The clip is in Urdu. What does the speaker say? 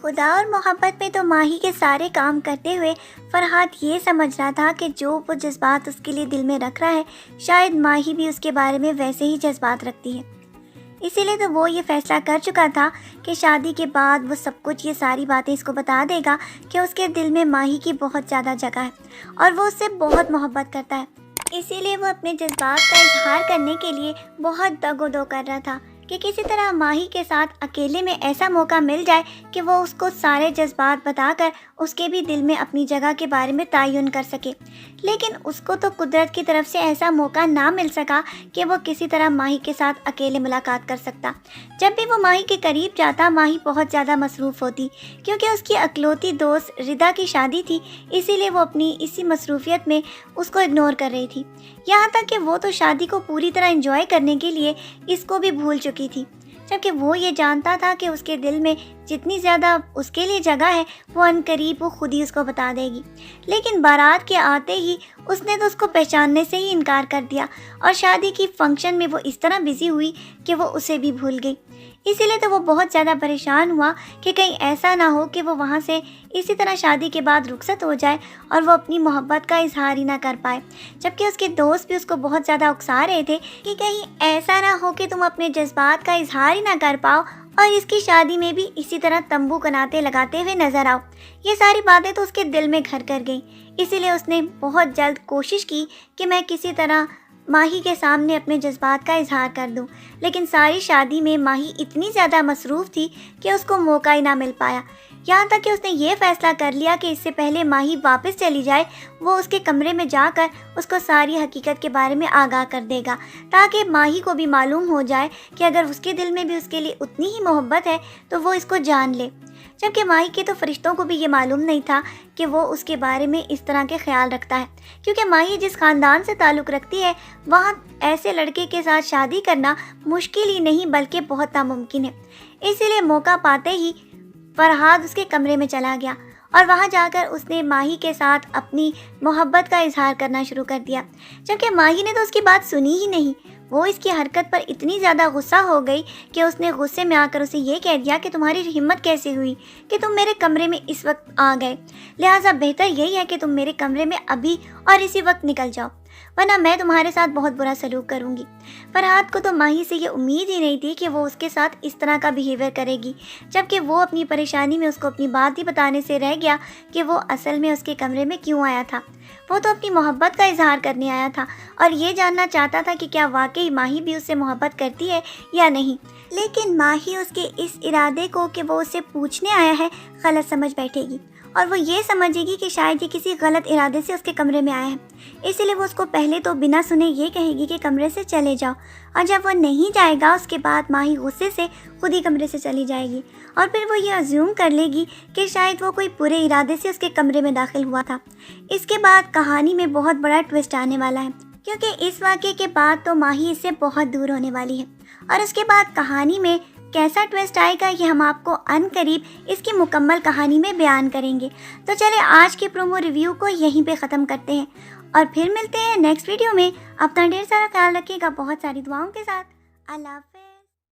خدا اور محبت میں تو ماہی کے سارے کام کرتے ہوئے فرحات یہ سمجھ رہا تھا کہ جو وہ جذبات اس کے لیے دل میں رکھ رہا ہے شاید ماہی بھی اس کے بارے میں ویسے ہی جذبات رکھتی ہے۔ اسی لیے تو وہ یہ فیصلہ کر چکا تھا کہ شادی کے بعد وہ سب کچھ یہ ساری باتیں اس کو بتا دے گا کہ اس کے دل میں ماہی کی بہت زیادہ جگہ ہے اور وہ اس سے بہت محبت کرتا ہے۔ اسی لیے وہ اپنے جذبات کا اظہار کرنے کے لیے بہت دگ و دو کر رہا تھا کہ کسی طرح ماہی کے ساتھ اکیلے میں ایسا موقع مل جائے کہ وہ اس کو سارے جذبات بتا کر اس کے بھی دل میں اپنی جگہ کے بارے میں تعین کر سکے۔ لیکن اس کو تو قدرت کی طرف سے ایسا موقع نہ مل سکا کہ وہ کسی طرح ماہی کے ساتھ اکیلے ملاقات کر سکتا۔ جب بھی وہ ماہی کے قریب جاتا ماہی بہت زیادہ مصروف ہوتی، کیونکہ اس کی اکلوتی دوست ردا کی شادی تھی، اسی لیے وہ اپنی اسی مصروفیت میں اس کو اگنور کر رہی تھی، یہاں تک کہ وہ تو شادی کو پوری طرح انجوائے کرنے کے لیے اس کو بھی بھول چکی تھی، جبکہ وہ یہ جانتا تھا کہ اس کے دل میں جتنی زیادہ اس کے لیے جگہ ہے وہ عنقریب وہ خود ہی اس کو بتا دے گی۔ لیکن بارات کے آتے ہی اس نے تو اس کو پہچاننے سے ہی انکار کر دیا اور شادی کی فنکشن میں وہ اس طرح بزی ہوئی کہ وہ اسے بھی بھول گئی۔ اسی لیے تو وہ بہت زیادہ پریشان ہوا کہ کہیں ایسا نہ ہو کہ وہ وہاں سے اسی طرح شادی کے بعد رخصت ہو جائے اور وہ اپنی محبت کا اظہار ہی نہ کر پائے، جبکہ اس کے دوست بھی اس کو بہت زیادہ اکسا رہے تھے کہ کہیں ایسا نہ ہو کہ تم اپنے جذبات کا اظہار ہی نہ کر پاؤ اور اس کی شادی میں بھی اسی طرح تمبو کناتے لگاتے ہوئے نظر آؤ۔ یہ ساری باتیں تو اس کے دل میں گھر کر گئیں، اسی لیے اس نے بہت جلد کوشش کی کہ میں کسی طرح ماہی کے سامنے اپنے جذبات کا اظہار کر دوں، لیکن ساری شادی میں ماہی اتنی زیادہ مصروف تھی کہ اس کو موقع ہی نہ مل پایا، یہاں تک کہ اس نے یہ فیصلہ کر لیا کہ اس سے پہلے ماہی واپس چلی جائے وہ اس کے کمرے میں جا کر اس کو ساری حقیقت کے بارے میں آگاہ کر دے گا، تاکہ ماہی کو بھی معلوم ہو جائے کہ اگر اس کے دل میں بھی اس کے لیے اتنی ہی محبت ہے تو وہ اس کو جان لے۔ جبکہ ماہی کے تو فرشتوں کو بھی یہ معلوم نہیں تھا کہ وہ اس کے بارے میں اس طرح کے خیال رکھتا ہے، کیونکہ ماہی جس خاندان سے تعلق رکھتی ہے وہاں ایسے لڑکے کے ساتھ شادی کرنا مشکل ہی نہیں بلکہ بہت ناممکن ہے۔ اسی لیے موقع پاتے ہی فرحاد اس کے کمرے میں چلا گیا اور وہاں جا کر اس نے ماہی کے ساتھ اپنی محبت کا اظہار کرنا شروع کر دیا، جبکہ ماہی نے تو اس کی بات سنی ہی نہیں۔ وہ اس کی حرکت پر اتنی زیادہ غصہ ہو گئی کہ اس نے غصے میں آ کر اسے یہ کہہ دیا کہ تمہاری ہمت کیسے ہوئی کہ تم میرے کمرے میں اس وقت آ گئے، لہٰذا بہتر یہی ہے کہ تم میرے کمرے میں ابھی اور اسی وقت نکل جاؤ، ورنہ میں تمہارے ساتھ بہت برا سلوک کروں گی۔ فرحاد کو تو ماہی سے یہ امید ہی نہیں تھی کہ وہ اس کے ساتھ اس طرح کا بیہیویئر کرے گی، جبکہ وہ اپنی پریشانی میں اس کو اپنی بات ہی بتانے سے رہ گیا کہ وہ اصل میں اس کے کمرے میں کیوں آیا تھا۔ وہ تو اپنی محبت کا اظہار کرنے آیا تھا اور یہ جاننا چاہتا تھا کہ کیا واقعی ماہی بھی اس سے محبت کرتی ہے یا نہیں، لیکن ماہی اس کے اس ارادے کو کہ وہ اسے پوچھنے آیا ہے غلط سمجھ بیٹھے گی اور وہ یہ سمجھے گی کہ شاید یہ کسی غلط ارادے سے اس کے کمرے میں آیا ہے، اسی لیے وہ اس کو پہلے تو بنا سنے یہ کہے گی کہ کمرے سے چلے جاؤ، اور جب وہ نہیں جائے گا اس کے بعد ماہی غصے سے خود ہی کمرے سے چلی جائے گی اور پھر وہ یہ ازیوم کر لے گی کہ شاید وہ کوئی برے ارادے سے اس کے کمرے میں داخل ہوا تھا۔ اس کے بعد کہانی میں بہت بڑا ٹوسٹ آنے والا ہے، کیونکہ اس واقعے کے بعد تو ماہی اس سے بہت دور ہونے والی ہے، اور اس کے بعد کہانی میں کیسا ٹویسٹ آئے گا یہ ہم آپ کو ان قریب اس کی مکمل کہانی میں بیان کریں گے۔ تو چلے آج کے پرومو ریویو کو یہیں پہ ختم کرتے ہیں اور پھر ملتے ہیں نیکسٹ ویڈیو میں۔ اپنا ڈھیر سارا خیال رکھیے گا، بہت ساری دعاؤں کے ساتھ۔ اللہ حافظ۔